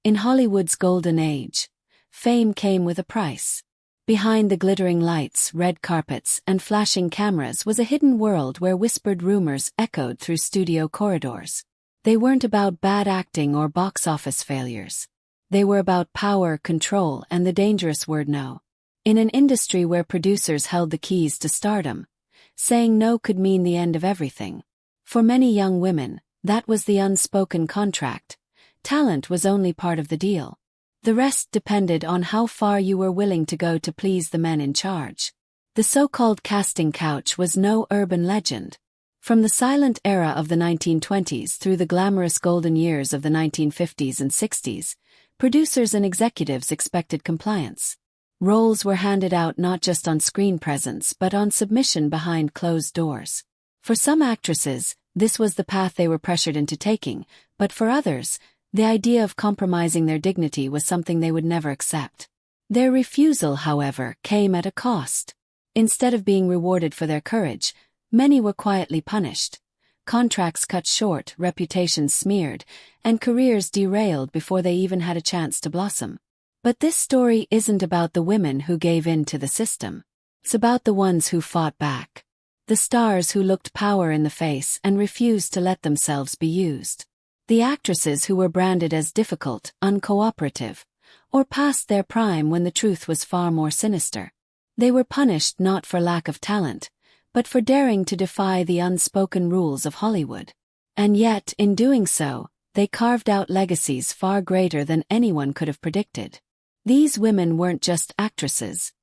In Hollywood's golden age, fame came with a price. Behind the glittering lights, red carpets, and flashing cameras was a hidden world where whispered rumors echoed through studio corridors. They weren't about bad acting or box office failures. They were about power, control, and the dangerous word no. In an industry where producers held the keys to stardom, saying no could mean the end of everything. For many young women, that was the unspoken contract. Talent was only part of the deal. The rest depended on how far you were willing to go to please the men in charge. The so-called casting couch was no urban legend. From the silent era of the 1920s through the glamorous golden years of the 1950s and 60s, producers and executives expected compliance. Roles were handed out not just on screen presence but on submission behind closed doors. For some actresses, this was the path they were pressured into taking, but for others, the idea of compromising their dignity was something they would never accept. Their refusal, however, came at a cost. Instead of being rewarded for their courage, many were quietly punished. Contracts cut short, reputations smeared, and careers derailed before they even had a chance to blossom. But this story isn't about the women who gave in to the system. It's about the ones who fought back. The stars who looked power in the face and refused to let themselves be used. The actresses who were branded as difficult, uncooperative, or past their prime when the truth was far more sinister. They were punished not for lack of talent, but for daring to defy the unspoken rules of Hollywood. And yet, in doing so, they carved out legacies far greater than anyone could have predicted. These women weren't just actresses.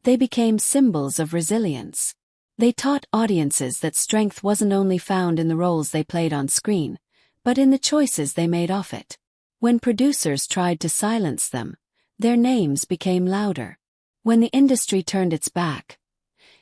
They became symbols of resilience. They taught audiences that strength wasn't only found in the roles they played on screen, but in the choices they made off it. When producers tried to silence them, their names became louder. When the industry turned its back,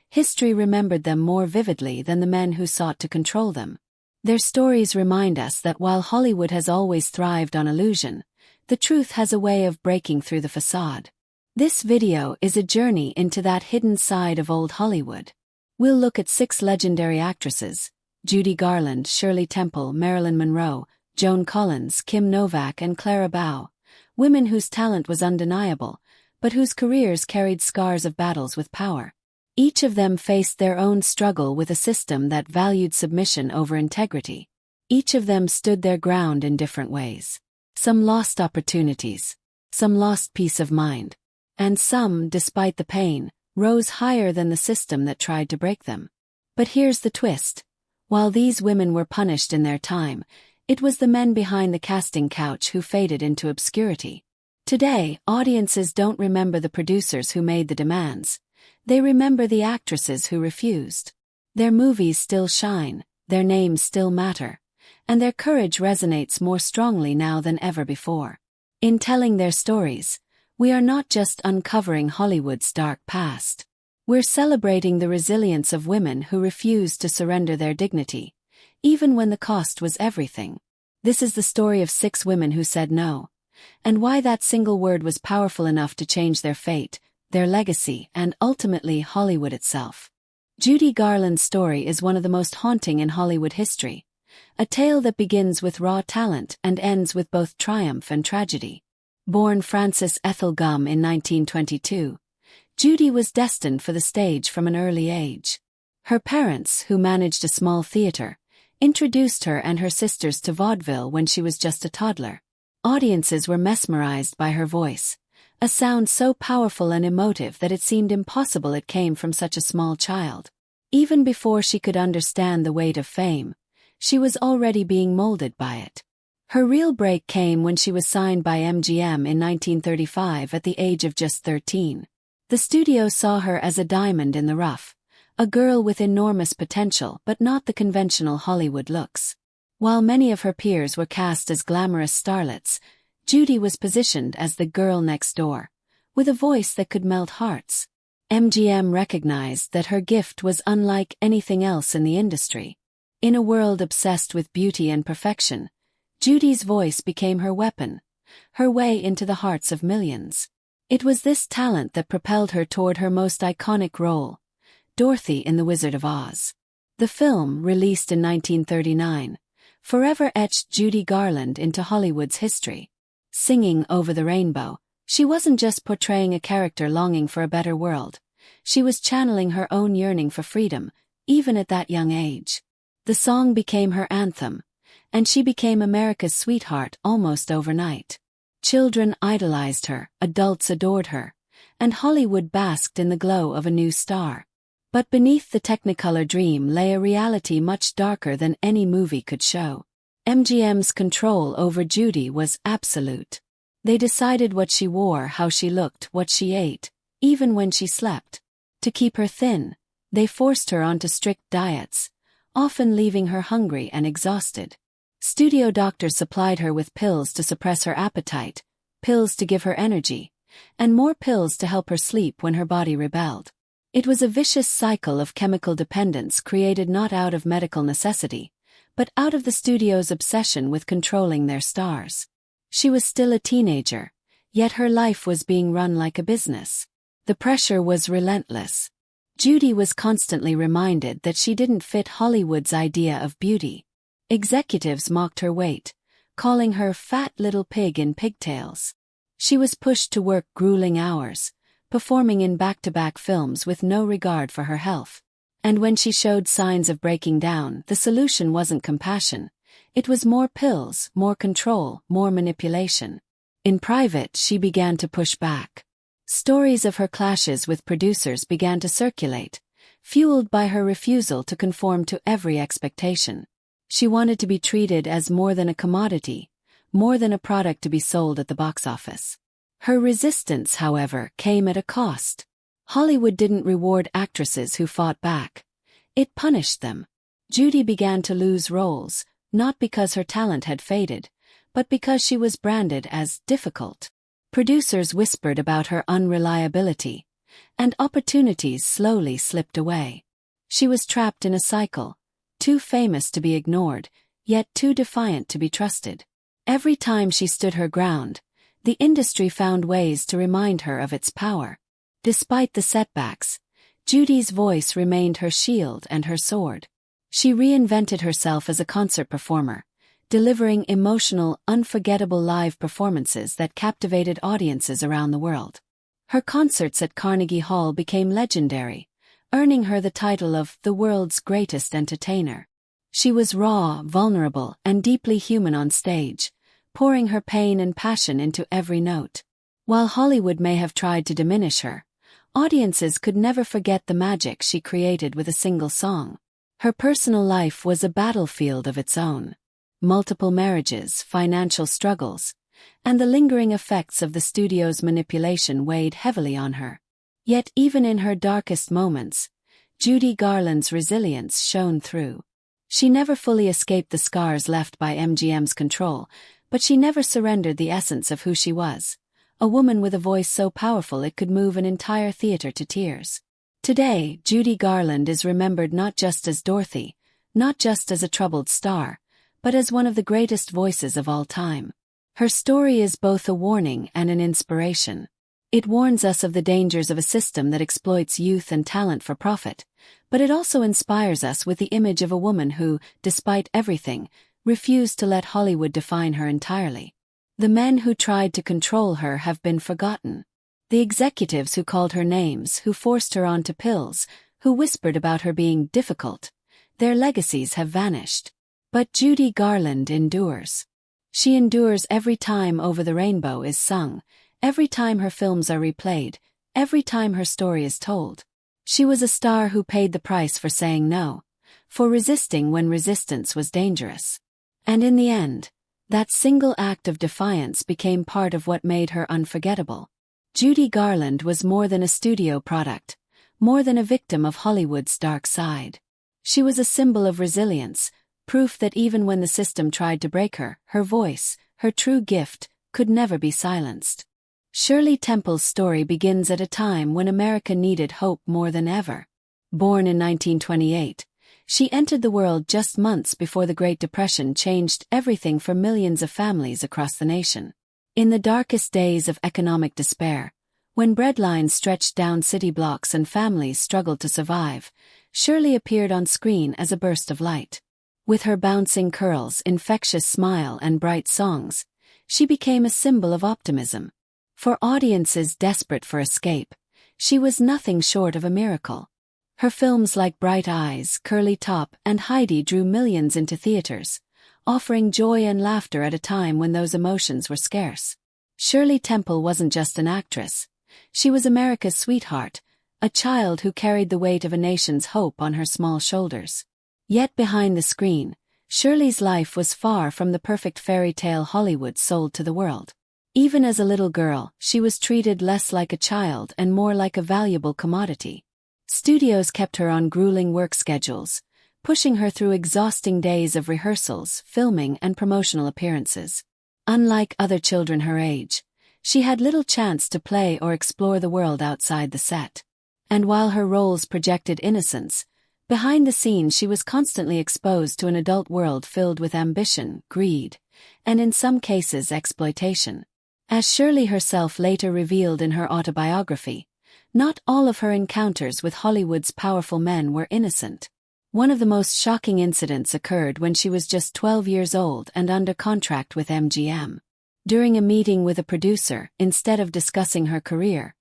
history remembered them more vividly than the men who sought to control them. Their stories remind us that while Hollywood has always thrived on illusion, the truth has a way of breaking through the facade. This video is a journey into that hidden side of old Hollywood. We'll look at 6 legendary actresses: Judy Garland, Shirley Temple, Marilyn Monroe, Joan Collins, Novak, and Clara Bow, women whose talent was undeniable, but whose careers carried scars of battles with power. Each of them faced their own struggle with a system that valued submission over integrity. Each of them stood their ground in different ways. Some lost opportunities, some lost peace of mind, and some, despite the pain, rose higher than the system that tried to break them. But here's the twist. While these women were punished in their time, it was the men behind the casting couch who faded into obscurity. Today, audiences don't remember the producers who made the demands. They remember the actresses who refused. Their movies still shine, their names still matter, and their courage resonates more strongly now than ever before. In telling their stories, we are not just uncovering Hollywood's dark past. We're celebrating the resilience of women who refused to surrender their dignity, even when the cost was everything. This is the story of 6 women who said no, and why that single word was powerful enough to change their fate, their legacy, and ultimately Hollywood itself. Judy Garland's story is one of the most haunting in Hollywood history, a tale that begins with raw talent and ends with both triumph and tragedy. Born Frances Ethel Gumm in 1922, Judy was destined for the stage from an early age. Her parents, who managed a small theater, introduced her and her sisters to vaudeville when she was just a toddler. Audiences were mesmerized by her voice, a sound so powerful and emotive that it seemed impossible it came from such a small child. Even before she could understand the weight of fame, she was already being molded by it. Her real break came when she was signed by MGM in 1935 at the age of just 13. The studio saw her as a diamond in the rough, a girl with enormous potential but not the conventional Hollywood looks. While many of her peers were cast as glamorous starlets, Judy was positioned as the girl next door, with a voice that could melt hearts. MGM recognized that her gift was unlike anything else in the industry. In a world obsessed with beauty and perfection, Judy's voice became her weapon, her way into the hearts of millions. It was this talent that propelled her toward her most iconic role, Dorothy in The Wizard of Oz. The film, released in 1939, forever etched Judy Garland into Hollywood's history. Singing Over the Rainbow, she wasn't just portraying a character longing for a better world. She was channeling her own yearning for freedom, even at that young age. The song became her anthem, and she became America's sweetheart almost overnight. Children idolized her, adults adored her, and Hollywood basked in the glow of a new star. But beneath the Technicolor dream lay a reality much darker than any movie could show. MGM's control over Judy was absolute. They decided what she wore, how she looked, what she ate, even when she slept. To keep her thin, they forced her onto strict diets, often leaving her hungry and exhausted. Studio doctors supplied her with pills to suppress her appetite, pills to give her energy, and more pills to help her sleep when her body rebelled. It was a vicious cycle of chemical dependence created not out of medical necessity, but out of the studio's obsession with controlling their stars. She was still a teenager, yet her life was being run like a business. The pressure was relentless. Judy was constantly reminded that she didn't fit Hollywood's idea of beauty. Executives mocked her weight, calling her fat little pig in pigtails. She was pushed to work grueling hours, performing in back-to-back films with no regard for her health. And when she showed signs of breaking down, the solution wasn't compassion. It was more pills, more control, more manipulation. In private, she began to push back. Stories of her clashes with producers began to circulate, fueled by her refusal to conform to every expectation. She wanted to be treated as more than a commodity, more than a product to be sold at the box office. Her resistance, however, came at a cost. Hollywood didn't reward actresses who fought back. It punished them. Judy began to lose roles, not because her talent had faded, but because she was branded as difficult. Producers whispered about her unreliability, and opportunities slowly slipped away. She was trapped in a cycle, too famous to be ignored, yet too defiant to be trusted. Every time she stood her ground, the industry found ways to remind her of its power. Despite the setbacks, Judy's voice remained her shield and her sword. She reinvented herself as a concert performer, delivering emotional, unforgettable live performances that captivated audiences around the world. Her concerts at Carnegie Hall became legendary, earning her the title of the world's greatest entertainer. She was raw, vulnerable, and deeply human on stage, pouring her pain and passion into every note. While Hollywood may have tried to diminish her, audiences could never forget the magic she created with a single song. Her personal life was a battlefield of its own. Multiple marriages, financial struggles, and the lingering effects of the studio's manipulation weighed heavily on her. Yet even in her darkest moments, Judy Garland's resilience shone through. She never fully escaped the scars left by MGM's control, but she never surrendered the essence of who she was, a woman with a voice so powerful it could move an entire theater to tears. Today, Judy Garland is remembered not just as Dorothy, not just as a troubled star, but as one of the greatest voices of all time. Her story is both a warning and an inspiration. It warns us of the dangers of a system that exploits youth and talent for profit, but it also inspires us with the image of a woman who, despite everything, refused to let Hollywood define her entirely. The men who tried to control her have been forgotten. The executives who called her names, who forced her onto pills, who whispered about her being difficult, their legacies have vanished. But Judy Garland endures. She endures every time Over the Rainbow is sung, every time her films are replayed, every time her story is told. She was a star who paid the price for saying no, for resisting when resistance was dangerous. And in the end, that single act of defiance became part of what made her unforgettable. Judy Garland was more than a studio product, more than a victim of Hollywood's dark side. She was a symbol of resilience, proof that even when the system tried to break her, her voice, her true gift, could never be silenced. Shirley Temple's story begins at a time when America needed hope more than ever. Born in 1928, she entered the world just months before the Great Depression changed everything for millions of families across the nation. In the darkest days of economic despair, when breadlines stretched down city blocks and families struggled to survive, Shirley appeared on screen as a burst of light. With her bouncing curls, infectious smile, and bright songs, she became a symbol of optimism. For audiences desperate for escape, she was nothing short of a miracle. Her films like Bright Eyes, Curly Top, and Heidi drew millions into theaters, offering joy and laughter at a time when those emotions were scarce. Shirley Temple wasn't just an actress. She was America's sweetheart, a child who carried the weight of a nation's hope on her small shoulders. Yet behind the screen, Shirley's life was far from the perfect fairy tale Hollywood sold to the world. Even as a little girl, she was treated less like a child and more like a valuable commodity. Studios kept her on grueling work schedules, pushing her through exhausting days of rehearsals, filming, and promotional appearances. Unlike other children her age, she had little chance to play or explore the world outside the set. And while her roles projected innocence, behind the scenes she was constantly exposed to an adult world filled with ambition, greed, and in some cases exploitation. As Shirley herself later revealed in her autobiography, not all of her encounters with Hollywood's powerful men were innocent. One of the most shocking incidents occurred when she was just 12 years old and under contract with MGM. During a meeting with a producer, instead of discussing her career,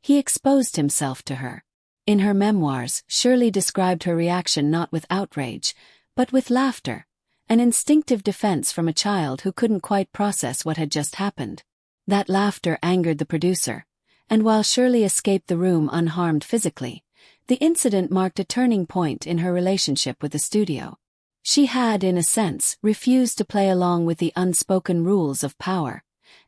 he exposed himself to her. In her memoirs, Shirley described her reaction not with outrage, but with laughter, an instinctive defense from a child who couldn't quite process what had just happened. That laughter angered the producer, and while Shirley escaped the room unharmed physically, the incident marked a turning point in her relationship with the studio. She had, in a sense, refused to play along with the unspoken rules of power,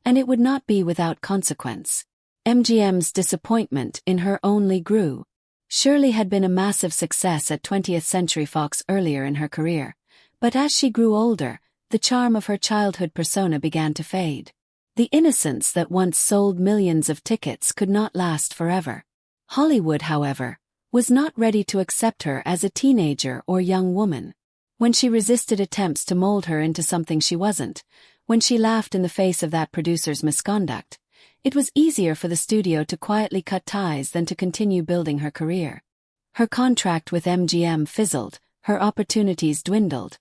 and it would not be without consequence. MGM's disappointment in her only grew. Shirley had been a massive success at 20th Century Fox earlier in her career, but as she grew older, the charm of her childhood persona began to fade. The innocence that once sold millions of tickets could not last forever. Hollywood, however, was not ready to accept her as a teenager or young woman. When she resisted attempts to mold her into something she wasn't, when she laughed in the face of that producer's misconduct, it was easier for the studio to quietly cut ties than to continue building her career. Her contract with MGM fizzled, her opportunities dwindled,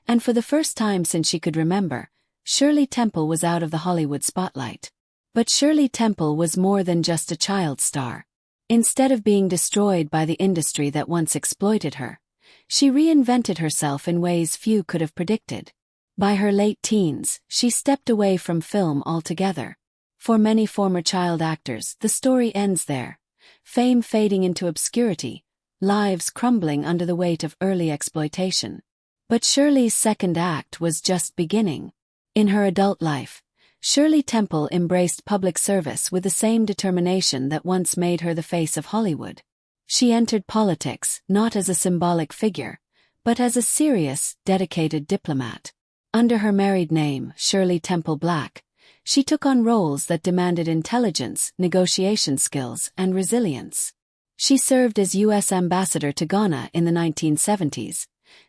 and for the first time since she could remember, Shirley Temple was out of the Hollywood spotlight. But Shirley Temple was more than just a child star. Instead of being destroyed by the industry that once exploited her, she reinvented herself in ways few could have predicted. By her late teens, she stepped away from film altogether. For many former child actors, the story ends there. Fame fading into obscurity, lives crumbling under the weight of early exploitation. But Shirley's second act was just beginning. In her adult life, Shirley Temple embraced public service with the same determination that once made her the face of Hollywood. She entered politics not as a symbolic figure, but as a serious, dedicated diplomat. Under her married name, Shirley Temple Black, she took on roles that demanded intelligence, negotiation skills, and resilience. She served as U.S. ambassador to Ghana in the 1970s,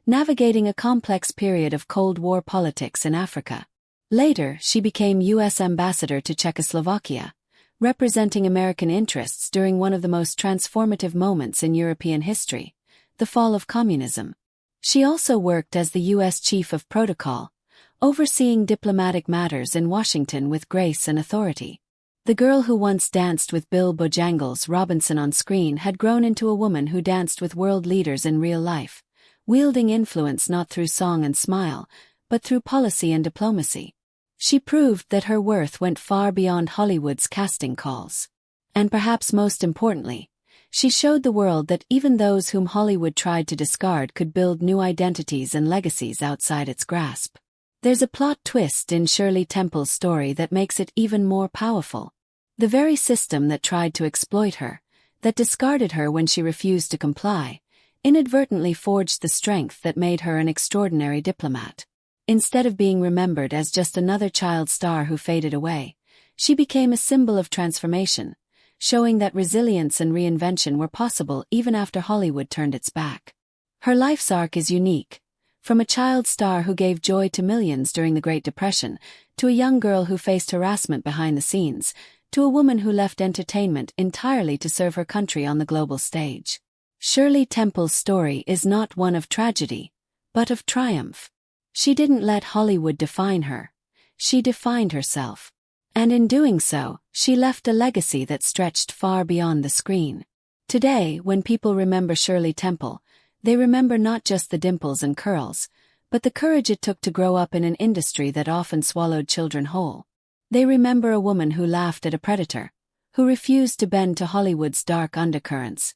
navigating a complex period of Cold War politics in Africa. Later, she became U.S. ambassador to Czechoslovakia, representing American interests during one of the most transformative moments in European history, the fall of communism. She also worked as the U.S. Chief of Protocol, overseeing diplomatic matters in Washington with grace and authority. The girl who once danced with Bill Bojangles Robinson on screen had grown into a woman who danced with world leaders in real life, wielding influence not through song and smile, but through policy and diplomacy. She proved that her worth went far beyond Hollywood's casting calls. And perhaps most importantly, she showed the world that even those whom Hollywood tried to discard could build new identities and legacies outside its grasp. There's a plot twist in Shirley Temple's story that makes it even more powerful. The very system that tried to exploit her, that discarded her when she refused to comply, inadvertently forged the strength that made her an extraordinary diplomat. Instead of being remembered as just another child star who faded away, she became a symbol of transformation, showing that resilience and reinvention were possible even after Hollywood turned its back. Her life's arc is unique. From a child star who gave joy to millions during the Great Depression, to a young girl who faced harassment behind the scenes, to a woman who left entertainment entirely to serve her country on the global stage. Shirley Temple's story is not one of tragedy, but of triumph. She didn't let Hollywood define her. she defined herself. And in doing so, she left a legacy that stretched far beyond the screen. Today, when people remember Shirley Temple, they remember not just the dimples and curls, but the courage it took to grow up in an industry that often swallowed children whole. They remember a woman who laughed at a predator, who refused to bend to Hollywood's dark undercurrents,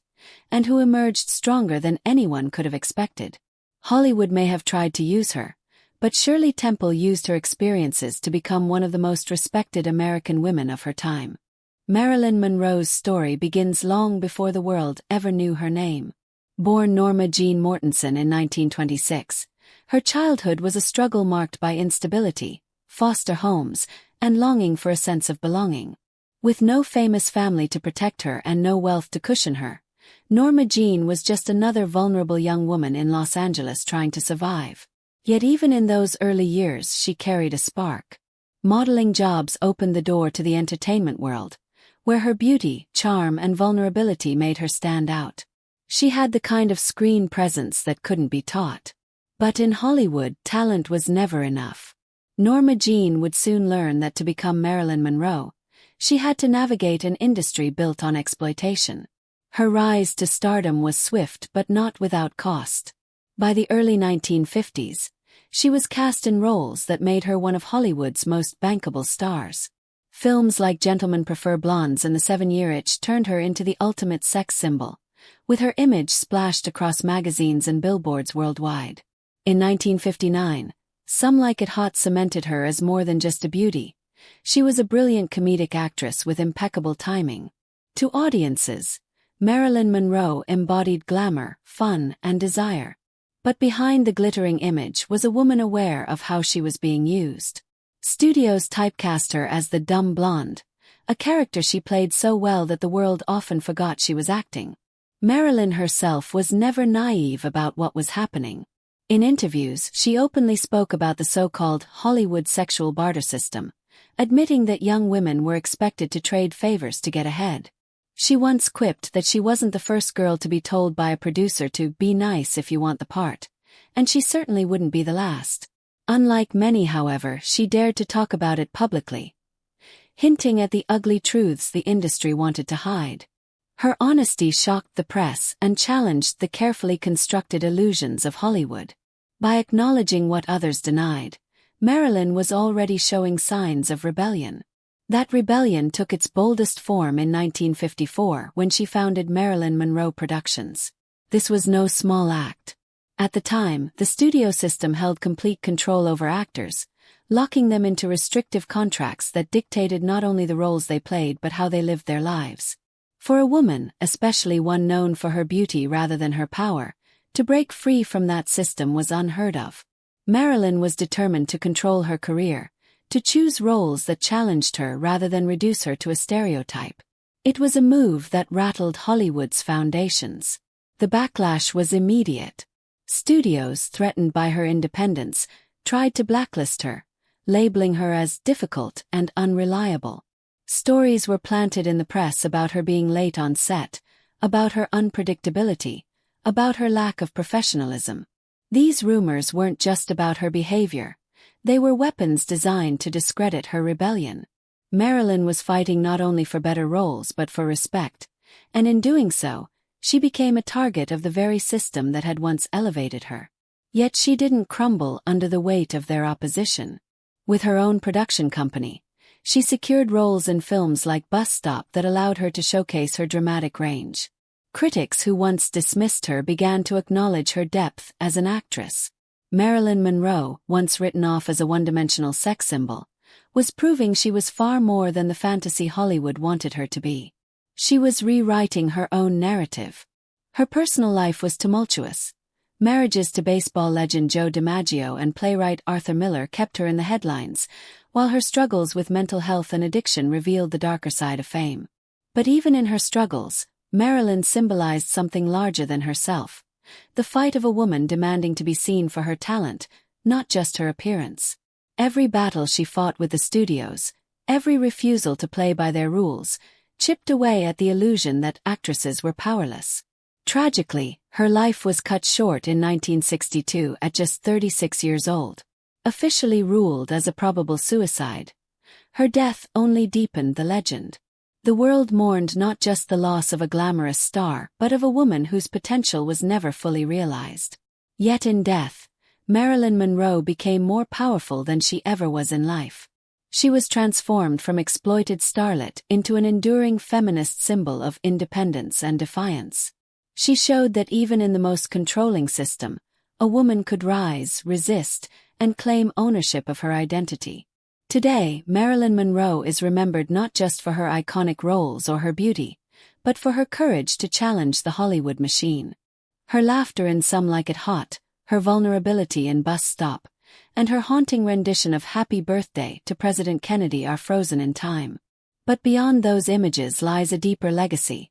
and who emerged stronger than anyone could have expected. Hollywood may have tried to use her, but Shirley Temple used her experiences to become one of the most respected American women of her time. Marilyn Monroe's story begins long before the world ever knew her name. Born Norma Jean Mortensen in 1926, her childhood was a struggle marked by instability, foster homes, and longing for a sense of belonging. With no famous family to protect her and no wealth to cushion her, Norma Jean was just another vulnerable young woman in Los Angeles trying to survive. Yet even in those early years she carried a spark. Modeling jobs opened the door to the entertainment world, where her beauty, charm, and vulnerability made her stand out. She had the kind of screen presence that couldn't be taught. But in Hollywood, talent was never enough. Norma Jean would soon learn that to become Marilyn Monroe, she had to navigate an industry built on exploitation. Her rise to stardom was swift but not without cost. By the early 1950s, she was cast in roles that made her one of Hollywood's most bankable stars. Films like Gentlemen Prefer Blondes and The 7-Year Itch turned her into the ultimate sex symbol, with her image splashed across magazines and billboards worldwide. In 1959, Some Like It Hot cemented her as more than just a beauty. She was a brilliant comedic actress with impeccable timing. To audiences, Marilyn Monroe embodied glamour, fun, and desire. But behind the glittering image was a woman aware of how she was being used. Studios typecast her as the dumb blonde, a character she played so well that the world often forgot she was acting. Marilyn herself was never naive about what was happening. In interviews, she openly spoke about the so-called Hollywood sexual barter system, admitting that young women were expected to trade favors to get ahead. She once quipped that she wasn't the first girl to be told by a producer to be nice if you want the part, and she certainly wouldn't be the last. Unlike many, however, she dared to talk about it publicly, hinting at the ugly truths the industry wanted to hide. Her honesty shocked the press and challenged the carefully constructed illusions of Hollywood. By acknowledging what others denied, Marilyn was already showing signs of rebellion. That rebellion took its boldest form in 1954 when she founded Marilyn Monroe Productions. This was no small act. At the time, the studio system held complete control over actors, locking them into restrictive contracts that dictated not only the roles they played but how they lived their lives. For a woman, especially one known for her beauty rather than her power, to break free from that system was unheard of. Marilyn was determined to control her career, to choose roles that challenged her rather than reduce her to a stereotype. It was a move that rattled Hollywood's foundations. The backlash was immediate. Studios, threatened by her independence, tried to blacklist her, labeling her as difficult and unreliable. Stories were planted in the press about her being late on set, about her unpredictability, about her lack of professionalism. These rumors weren't just about her behavior. They were weapons designed to discredit her rebellion. Marilyn was fighting not only for better roles but for respect, and in doing so, she became a target of the very system that had once elevated her. Yet she didn't crumble under the weight of their opposition. With her own production company, she secured roles in films like Bus Stop that allowed her to showcase her dramatic range. Critics who once dismissed her began to acknowledge her depth as an actress. Marilyn Monroe, once written off as a one-dimensional sex symbol, was proving she was far more than the fantasy Hollywood wanted her to be. She was rewriting her own narrative. Her personal life was tumultuous. Marriages to baseball legend Joe DiMaggio and playwright Arthur Miller kept her in the headlines, while her struggles with mental health and addiction revealed the darker side of fame. But even in her struggles, Marilyn symbolized something larger than herself. The fight of a woman demanding to be seen for her talent, not just her appearance. Every battle she fought with the studios, every refusal to play by their rules, chipped away at the illusion that actresses were powerless. Tragically, her life was cut short in 1962 at just 36 years old. officially ruled as a probable suicide. Her death only deepened the legend. The world mourned not just the loss of a glamorous star but of a woman whose potential was never fully realized. Yet in death, Marilyn Monroe became more powerful than she ever was in life. She was transformed from exploited starlet into an enduring feminist symbol of independence and defiance. She showed that even in the most controlling system, a woman could rise, resist, and claim ownership of her identity. Today, Marilyn Monroe is remembered not just for her iconic roles or her beauty, but for her courage to challenge the Hollywood machine. Her laughter in Some Like It Hot, her vulnerability in Bus Stop, and her haunting rendition of Happy Birthday to President Kennedy are frozen in time. But beyond those images lies a deeper legacy.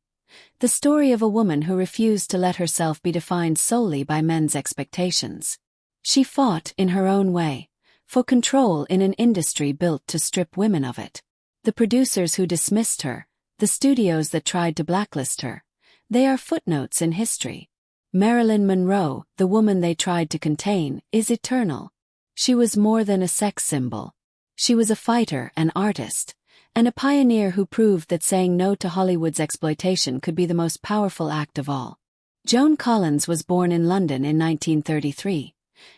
The story of a woman who refused to let herself be defined solely by men's expectations. She fought, in her own way, for control in an industry built to strip women of it. The producers who dismissed her, the studios that tried to blacklist her, they are footnotes in history. Marilyn Monroe, the woman they tried to contain, is eternal. She was more than a sex symbol. She was a fighter, an artist, and a pioneer who proved that saying no to Hollywood's exploitation could be the most powerful act of all. Joan Collins was born in London in 1933.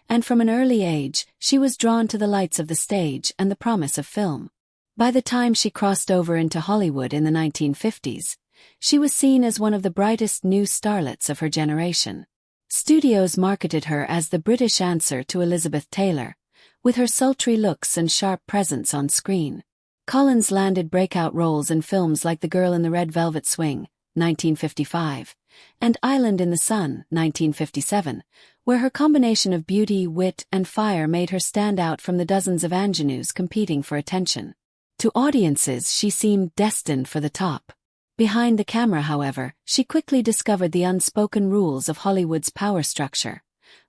And from an early age, she was drawn to the lights of the stage and the promise of film. By the time she crossed over into Hollywood in the 1950s, she was seen as one of the brightest new starlets of her generation. Studios marketed her as the British answer to Elizabeth Taylor, with her sultry looks and sharp presence on screen. Collins landed breakout roles in films like The Girl in the Red Velvet Swing, 1955, and Island in the Sun, 1957, where her combination of beauty, wit, and fire made her stand out from the dozens of ingenues competing for attention. To audiences, she seemed destined for the top. Behind the camera, however, she quickly discovered the unspoken rules of Hollywood's power structure,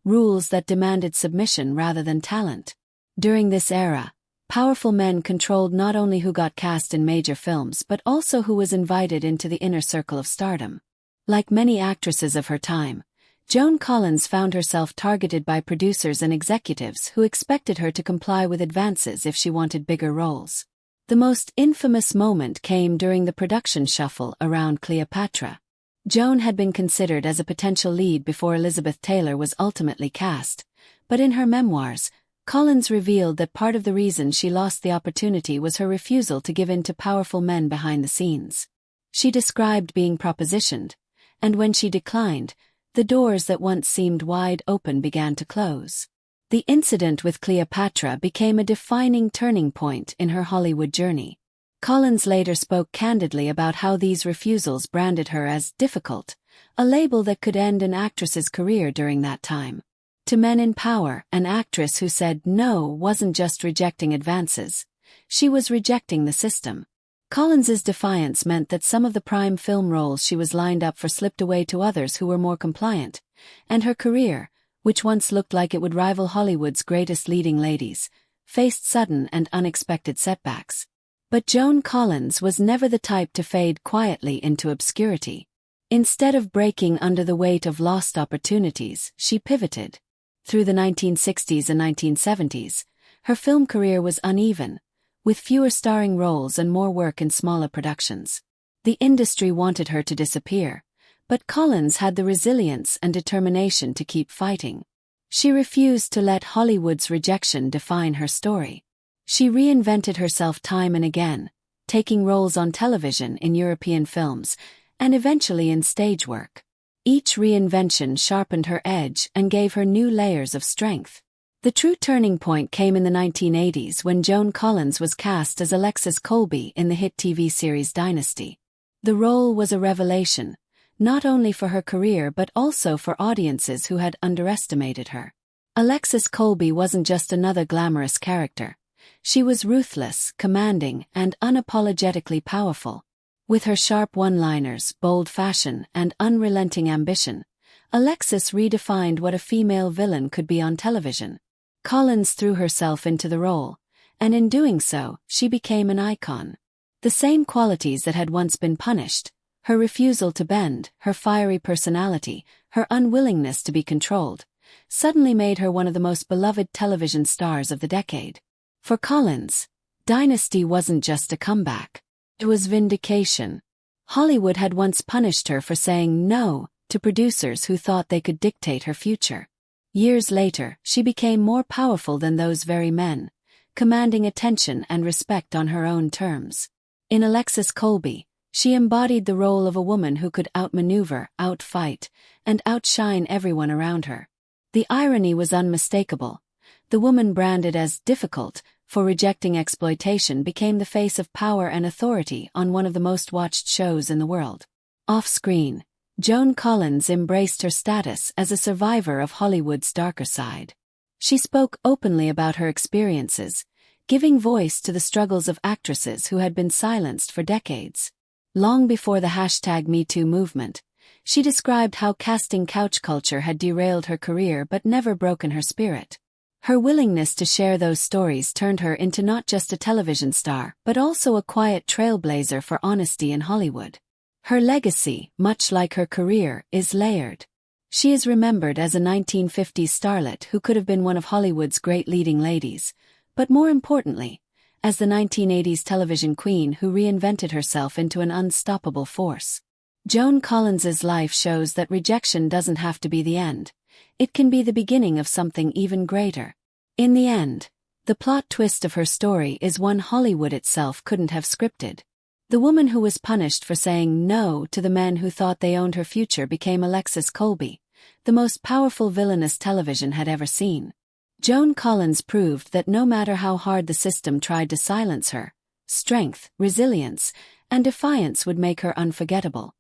rules that demanded submission rather than talent. During this era, powerful men controlled not only who got cast in major films but also who was invited into the inner circle of stardom. Like many actresses of her time, Joan Collins found herself targeted by producers and executives who expected her to comply with advances if she wanted bigger roles. The most infamous moment came during the production shuffle around Cleopatra. Joan had been considered as a potential lead before Elizabeth Taylor was ultimately cast, but in her memoirs, Collins revealed that part of the reason she lost the opportunity was her refusal to give in to powerful men behind the scenes. She described being propositioned, and when she declined, the doors that once seemed wide open began to close. The incident with Cleopatra became a defining turning point in her Hollywood journey. Collins later spoke candidly about how these refusals branded her as difficult, a label that could end an actress's career during that time. To men in power, an actress who said no wasn't just rejecting advances, she was rejecting the system. Collins's defiance meant that some of the prime film roles she was lined up for slipped away to others who were more compliant, and her career, which once looked like it would rival Hollywood's greatest leading ladies, faced sudden and unexpected setbacks. But Joan Collins was never the type to fade quietly into obscurity. Instead of breaking under the weight of lost opportunities, she pivoted. Through the 1960s and 1970s, her film career was uneven, with fewer starring roles and more work in smaller productions. The industry wanted her to disappear, but Collins had the resilience and determination to keep fighting. She refused to let Hollywood's rejection define her story. She reinvented herself time and again, taking roles on television, in European films, and eventually in stage work. Each reinvention sharpened her edge and gave her new layers of strength. The true turning point came in the 1980s when Joan Collins was cast as Alexis Colby in the hit TV series Dynasty. The role was a revelation, not only for her career but also for audiences who had underestimated her. Alexis Colby wasn't just another glamorous character. She was ruthless, commanding, and unapologetically powerful. With her sharp one-liners, bold fashion, and unrelenting ambition, Alexis redefined what a female villain could be on television. Collins threw herself into the role, and in doing so, she became an icon. The same qualities that had once been punished, her refusal to bend, her fiery personality, her unwillingness to be controlled, suddenly made her one of the most beloved television stars of the decade. For Collins, Dynasty wasn't just a comeback. It was vindication. Hollywood had once punished her for saying no to producers who thought they could dictate her future. Years later, she became more powerful than those very men, commanding attention and respect on her own terms. In Alexis Colby, she embodied the role of a woman who could outmaneuver, outfight, and outshine everyone around her. The irony was unmistakable. The woman branded as difficult for rejecting exploitation became the face of power and authority on one of the most watched shows in the world. Off-screen, Joan Collins embraced her status as a survivor of Hollywood's darker side. She spoke openly about her experiences, giving voice to the struggles of actresses who had been silenced for decades. Long before the #MeToo movement, she described how casting couch culture had derailed her career but never broken her spirit. Her willingness to share those stories turned her into not just a television star but also a quiet trailblazer for honesty in Hollywood. Her legacy, much like her career, is layered. She is remembered as a 1950s starlet who could have been one of Hollywood's great leading ladies, but more importantly, as the 1980s television queen who reinvented herself into an unstoppable force. Joan Collins's life shows that rejection doesn't have to be the end. It can be the beginning of something even greater. In the end, the plot twist of her story is one Hollywood itself couldn't have scripted. The woman who was punished for saying no to the men who thought they owned her future became Alexis Colby, the most powerful villainess television had ever seen. Joan Collins proved that no matter how hard the system tried to silence her, strength, resilience, and defiance would make her unforgettable.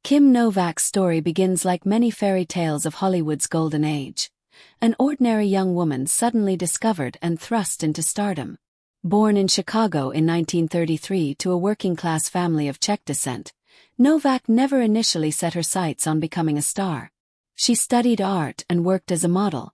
Kim Novak's story begins like many fairy tales of Hollywood's golden age. An ordinary young woman suddenly discovered and thrust into stardom. Born in Chicago in 1933 to a working-class family of Czech descent, Novak never initially set her sights on becoming a star. She studied art and worked as a model,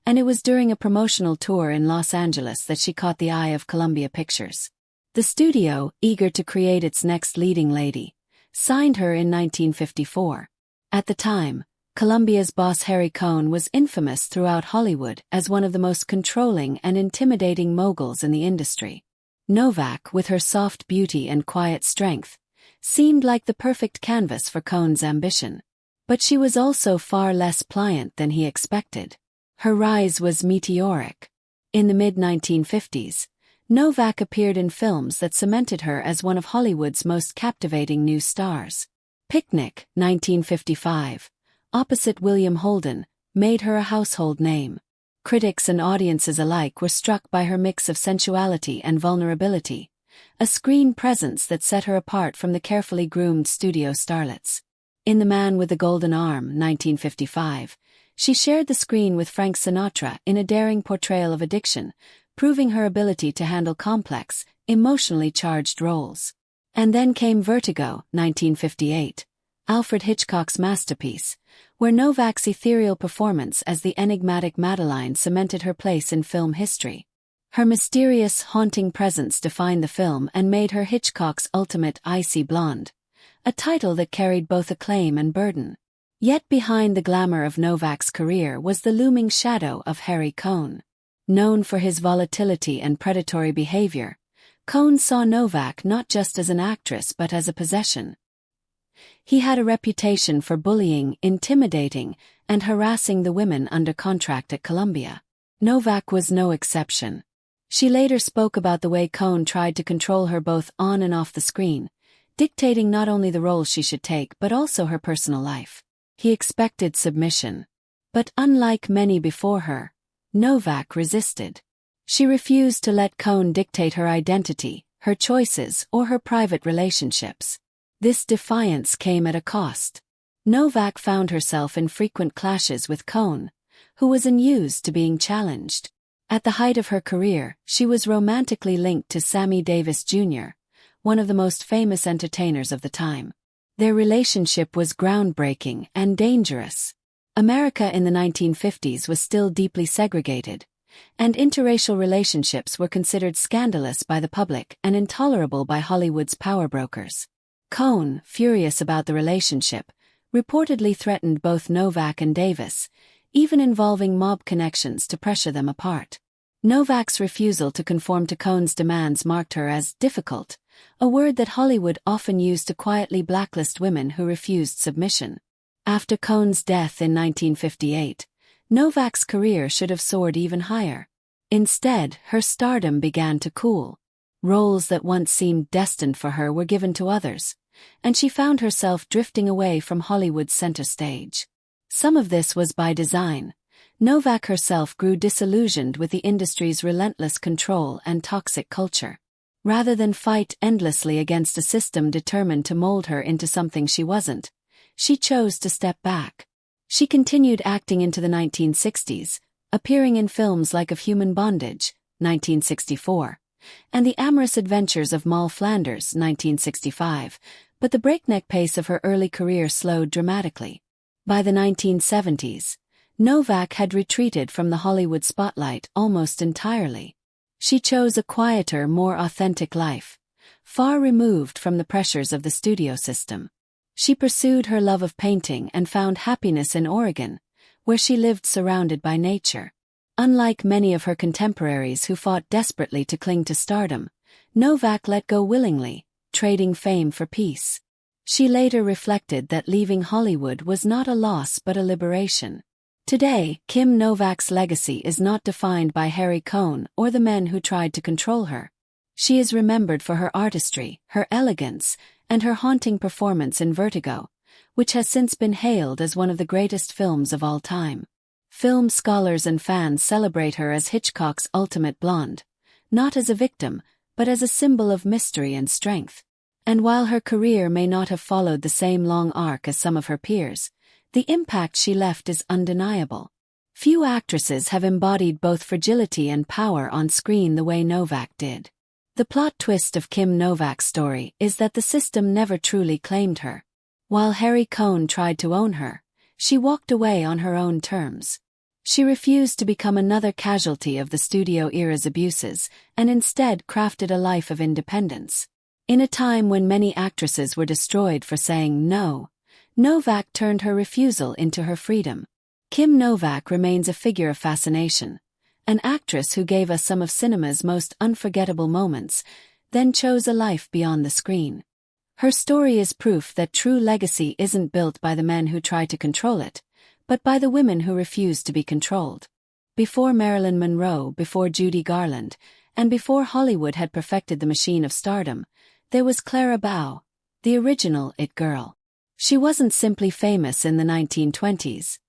and it was during a promotional tour in Los Angeles that she caught the eye of Columbia Pictures. The studio, eager to create its next leading lady, signed her in 1954. At the time, Columbia's boss Harry Cohn was infamous throughout Hollywood as one of the most controlling and intimidating moguls in the industry. Novak, with her soft beauty and quiet strength, seemed like the perfect canvas for Cohn's ambition. But she was also far less pliant than he expected. Her rise was meteoric. In the mid-1950s, Novak appeared in films that cemented her as one of Hollywood's most captivating new stars. Picnic, 1955, opposite William Holden, made her a household name. Critics and audiences alike were struck by her mix of sensuality and vulnerability, a screen presence that set her apart from the carefully groomed studio starlets. In The Man with the Golden Arm, 1955, she shared the screen with Frank Sinatra in a daring portrayal of addiction, proving her ability to handle complex, emotionally charged roles. And then came Vertigo, 1958, Alfred Hitchcock's masterpiece, where Novak's ethereal performance as the enigmatic Madeline cemented her place in film history. Her mysterious, haunting presence defined the film and made her Hitchcock's ultimate icy blonde, a title that carried both acclaim and burden. Yet behind the glamour of Novak's career was the looming shadow of Harry Cohn. Known for his volatility and predatory behavior, Cohn saw Novak not just as an actress but as a possession. He had a reputation for bullying, intimidating, and harassing the women under contract at Columbia. Novak was no exception. She later spoke about the way Cohn tried to control her both on and off the screen, dictating not only the roles she should take but also her personal life. He expected submission. But unlike many before her, Novak resisted. She refused to let Cohn dictate her identity, her choices, or her private relationships. This defiance came at a cost. Novak found herself in frequent clashes with Cohn, who was unused to being challenged. At the height of her career, she was romantically linked to Sammy Davis Jr., one of the most famous entertainers of the time. Their relationship was groundbreaking and dangerous. America in the 1950s was still deeply segregated, and interracial relationships were considered scandalous by the public and intolerable by Hollywood's power brokers. Cohn, furious about the relationship, reportedly threatened both Novak and Davis, even involving mob connections to pressure them apart. Novak's refusal to conform to Cohn's demands marked her as difficult, a word that Hollywood often used to quietly blacklist women who refused submission. After Cohn's death in 1958, Novak's career should have soared even higher. Instead, her stardom began to cool. Roles that once seemed destined for her were given to others, and she found herself drifting away from Hollywood's center stage. Some of this was by design. Novak herself grew disillusioned with the industry's relentless control and toxic culture. Rather than fight endlessly against a system determined to mold her into something she wasn't, she chose to step back. She continued acting into the 1960s, appearing in films like Of Human Bondage, 1964, and The Amorous Adventures of Moll Flanders, 1965, but the breakneck pace of her early career slowed dramatically. By the 1970s, Novak had retreated from the Hollywood spotlight almost entirely. She chose a quieter, more authentic life, far removed from the pressures of the studio system. She pursued her love of painting and found happiness in Oregon, where she lived surrounded by nature. Unlike many of her contemporaries who fought desperately to cling to stardom, Novak let go willingly, trading fame for peace. She later reflected that leaving Hollywood was not a loss but a liberation. Today, Kim Novak's legacy is not defined by Harry Cohn or the men who tried to control her. She is remembered for her artistry, her elegance, and her haunting performance in Vertigo, which has since been hailed as one of the greatest films of all time. Film scholars and fans celebrate her as Hitchcock's ultimate blonde, not as a victim, but as a symbol of mystery and strength. And while her career may not have followed the same long arc as some of her peers, the impact she left is undeniable. Few actresses have embodied both fragility and power on screen the way Novak did. The plot twist of Kim Novak's story is that the system never truly claimed her. While Harry Cohn tried to own her, she walked away on her own terms. She refused to become another casualty of the studio era's abuses and instead crafted a life of independence. In a time when many actresses were destroyed for saying no, Novak turned her refusal into her freedom. Kim Novak remains a figure of fascination, an actress who gave us some of cinema's most unforgettable moments, then chose a life beyond the screen. Her story is proof that true legacy isn't built by the men who try to control it, but by the women who refuse to be controlled. Before Marilyn Monroe, before Judy Garland, and before Hollywood had perfected the machine of stardom, there was Clara Bow, the original It Girl. She wasn't simply famous in the 1920s.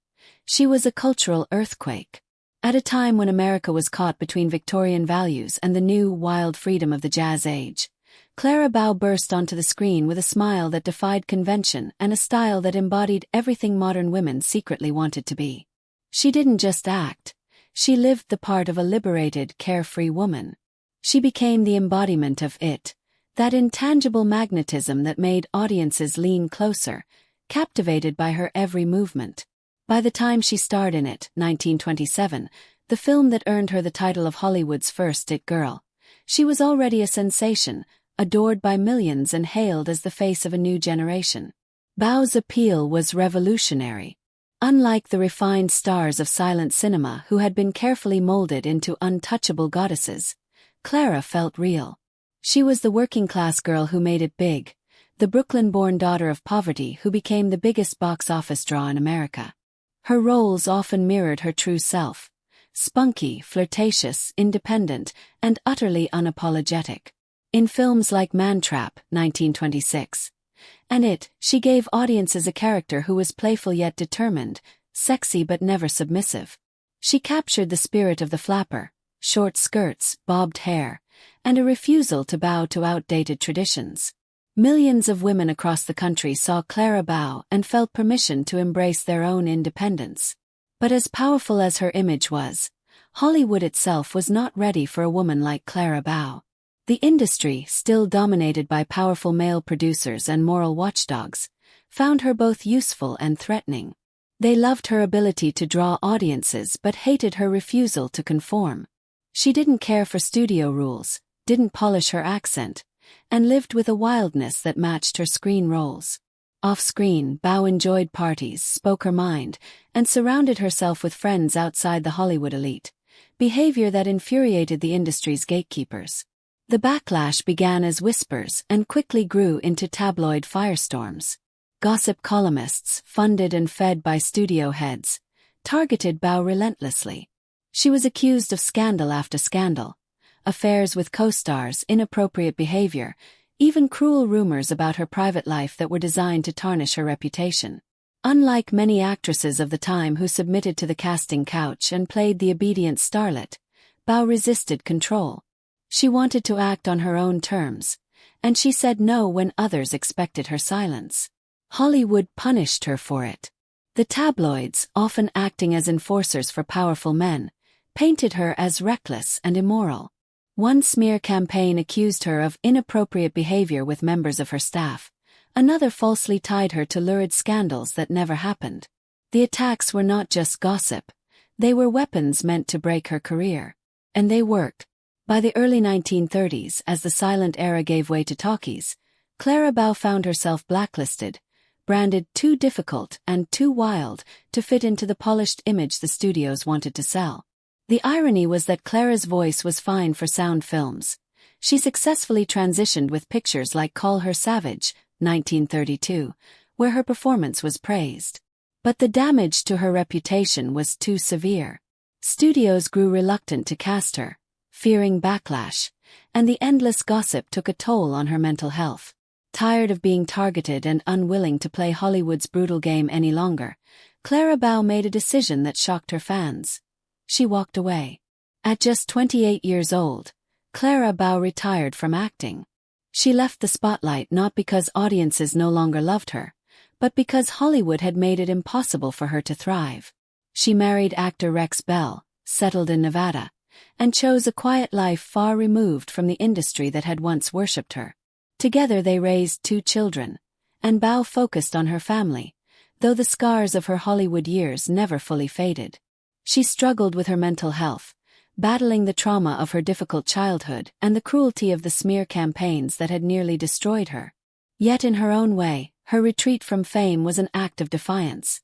She was a cultural earthquake. At a time when America was caught between Victorian values and the new, wild freedom of the jazz age, Clara Bow burst onto the screen with a smile that defied convention and a style that embodied everything modern women secretly wanted to be. She didn't just act. She lived the part of a liberated, carefree woman. She became the embodiment of it, that intangible magnetism that made audiences lean closer, captivated by her every movement. By the time she starred in It, 1927, the film that earned her the title of Hollywood's first It Girl, she was already a sensation, adored by millions and hailed as the face of a new generation. Bow's appeal was revolutionary. Unlike the refined stars of silent cinema who had been carefully molded into untouchable goddesses, Clara felt real. She was the working-class girl who made it big, the Brooklyn-born daughter of poverty who became the biggest box office draw in America. Her roles often mirrored her true self, spunky, flirtatious, independent, and utterly unapologetic. In films like Mantrap, 1926, and It, she gave audiences a character who was playful yet determined, sexy but never submissive. She captured the spirit of the flapper, short skirts, bobbed hair, and a refusal to bow to outdated traditions. Millions of women across the country saw Clara Bow and felt permission to embrace their own independence. But as powerful as her image was, Hollywood itself was not ready for a woman like Clara Bow. The industry, still dominated by powerful male producers and moral watchdogs, found her both useful and threatening. They loved her ability to draw audiences but hated her refusal to conform. She didn't care for studio rules, didn't polish her accent, and lived with a wildness that matched her screen roles. Off-screen, Bow enjoyed parties, spoke her mind, and surrounded herself with friends outside the Hollywood elite, behavior that infuriated the industry's gatekeepers. The backlash began as whispers and quickly grew into tabloid firestorms. Gossip columnists, funded and fed by studio heads, targeted Bow relentlessly. She was accused of scandal after scandal, affairs with co-stars, inappropriate behavior, even cruel rumors about her private life that were designed to tarnish her reputation. Unlike many actresses of the time who submitted to the casting couch and played the obedient starlet, Bow resisted control. She wanted to act on her own terms, and she said no when others expected her silence. Hollywood punished her for it. The tabloids, often acting as enforcers for powerful men, painted her as reckless and immoral. One smear campaign accused her of inappropriate behavior with members of her staff. Another falsely tied her to lurid scandals that never happened. The attacks were not just gossip. They were weapons meant to break her career. And they worked. By the early 1930s, as the silent era gave way to talkies, Clara Bow found herself blacklisted, branded too difficult and too wild to fit into the polished image the studios wanted to sell. The irony was that Clara's voice was fine for sound films. She successfully transitioned with pictures like Call Her Savage, 1932, where her performance was praised. But the damage to her reputation was too severe. Studios grew reluctant to cast her, fearing backlash, and the endless gossip took a toll on her mental health. Tired of being targeted and unwilling to play Hollywood's brutal game any longer, Clara Bow made a decision that shocked her fans. She walked away. At just 28 years old, Clara Bow retired from acting. She left the spotlight not because audiences no longer loved her, but because Hollywood had made it impossible for her to thrive. She married actor Rex Bell, settled in Nevada, and chose a quiet life far removed from the industry that had once worshipped her. Together they raised 2 children, and Bow focused on her family, though the scars of her Hollywood years never fully faded. She struggled with her mental health, battling the trauma of her difficult childhood and the cruelty of the smear campaigns that had nearly destroyed her. Yet in her own way, her retreat from fame was an act of defiance.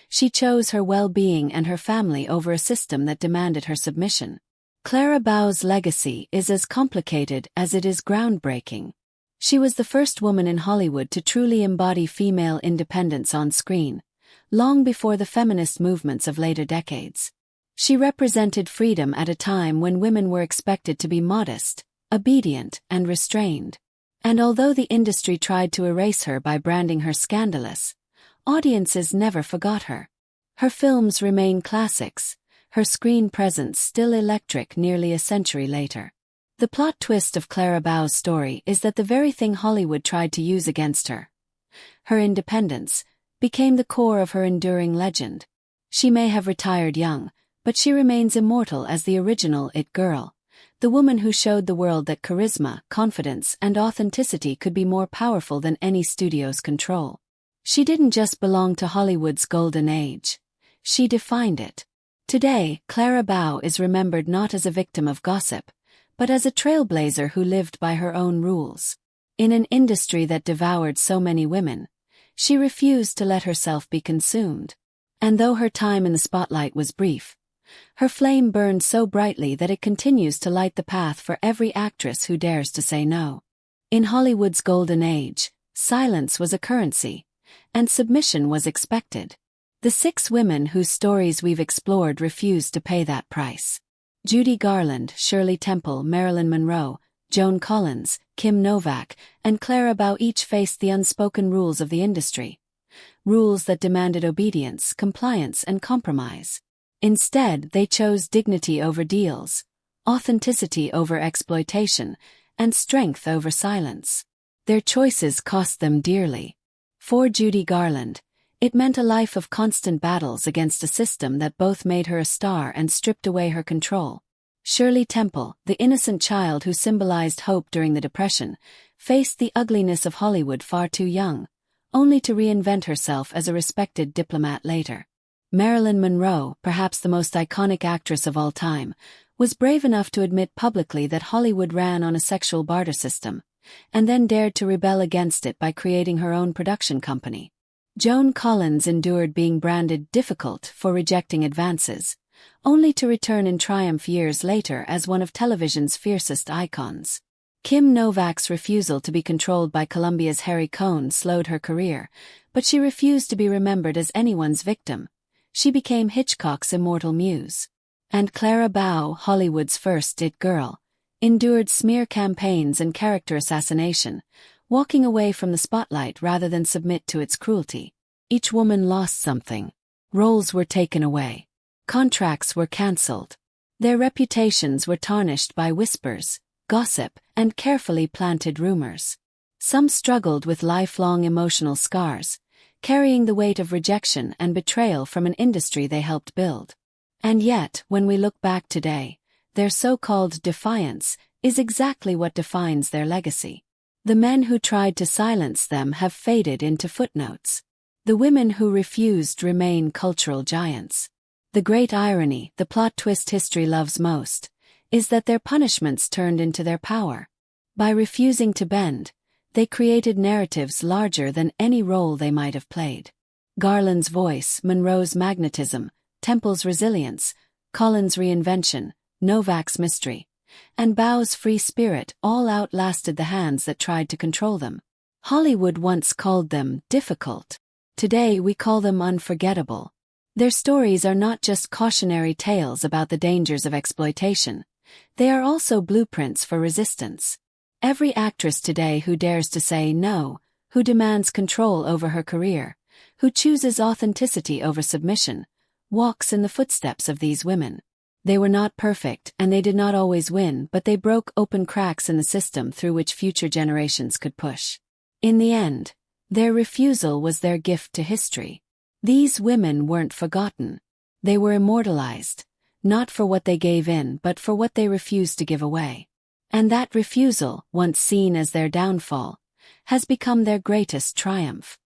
She chose her well-being and her family over a system that demanded her submission. Clara Bow's legacy is as complicated as it is groundbreaking. She was the first woman in Hollywood to truly embody female independence on screen, long before the feminist movements of later decades. She represented freedom at a time when women were expected to be modest, obedient, and restrained. And although the industry tried to erase her by branding her scandalous, audiences never forgot her. Her films remain classics, her screen presence still electric nearly a century later. The plot twist of Clara Bow's story is that the very thing Hollywood tried to use against her, her independence, became the core of her enduring legend. She may have retired young, but she remains immortal as the original It Girl, the woman who showed the world that charisma, confidence, and authenticity could be more powerful than any studio's control. She didn't just belong to Hollywood's golden age. She defined it. Today, Clara Bow is remembered not as a victim of gossip, but as a trailblazer who lived by her own rules. In an industry that devoured so many women, she refused to let herself be consumed. And though her time in the spotlight was brief, her flame burned so brightly that it continues to light the path for every actress who dares to say no. In Hollywood's golden age, silence was a currency, and submission was expected. The 6 women whose stories we've explored refused to pay that price. Judy Garland, Shirley Temple, Marilyn Monroe, Joan Collins, Kim Novak, and Clara Bow each faced the unspoken rules of the industry. Rules that demanded obedience, compliance, and compromise. Instead, they chose dignity over deals, authenticity over exploitation, and strength over silence. Their choices cost them dearly. For Judy Garland, it meant a life of constant battles against a system that both made her a star and stripped away her control. Shirley Temple, the innocent child who symbolized hope during the Depression, faced the ugliness of Hollywood far too young, only to reinvent herself as a respected diplomat later. Marilyn Monroe, perhaps the most iconic actress of all time, was brave enough to admit publicly that Hollywood ran on a sexual barter system, and then dared to rebel against it by creating her own production company. Joan Collins endured being branded difficult for rejecting advances, only to return in triumph years later as one of television's fiercest icons. Kim Novak's refusal to be controlled by Columbia's Harry Cohn slowed her career, but she refused to be remembered as anyone's victim. She became Hitchcock's immortal muse. And Clara Bow, Hollywood's first it girl, endured smear campaigns and character assassination, walking away from the spotlight rather than submit to its cruelty. Each woman lost something. Roles were taken away. Contracts were cancelled. Their reputations were tarnished by whispers, gossip, and carefully planted rumors. Some struggled with lifelong emotional scars, carrying the weight of rejection and betrayal from an industry they helped build. And yet, when we look back today, their so-called defiance is exactly what defines their legacy. The men who tried to silence them have faded into footnotes. The women who refused remain cultural giants. The great irony, the plot twist history loves most, is that their punishments turned into their power. By refusing to bend, they created narratives larger than any role they might have played. Garland's voice, Monroe's magnetism, Temple's resilience, Collins' reinvention, Novak's mystery, and Bow's free spirit all outlasted the hands that tried to control them. Hollywood once called them difficult. Today we call them unforgettable. Their stories are not just cautionary tales about the dangers of exploitation. They are also blueprints for resistance. Every actress today who dares to say no, who demands control over her career, who chooses authenticity over submission, walks in the footsteps of these women. They were not perfect and they did not always win, but they broke open cracks in the system through which future generations could push. In the end, their refusal was their gift to history. These women weren't forgotten. They were immortalized, not for what they gave in but for what they refused to give away. And that refusal, once seen as their downfall, has become their greatest triumph.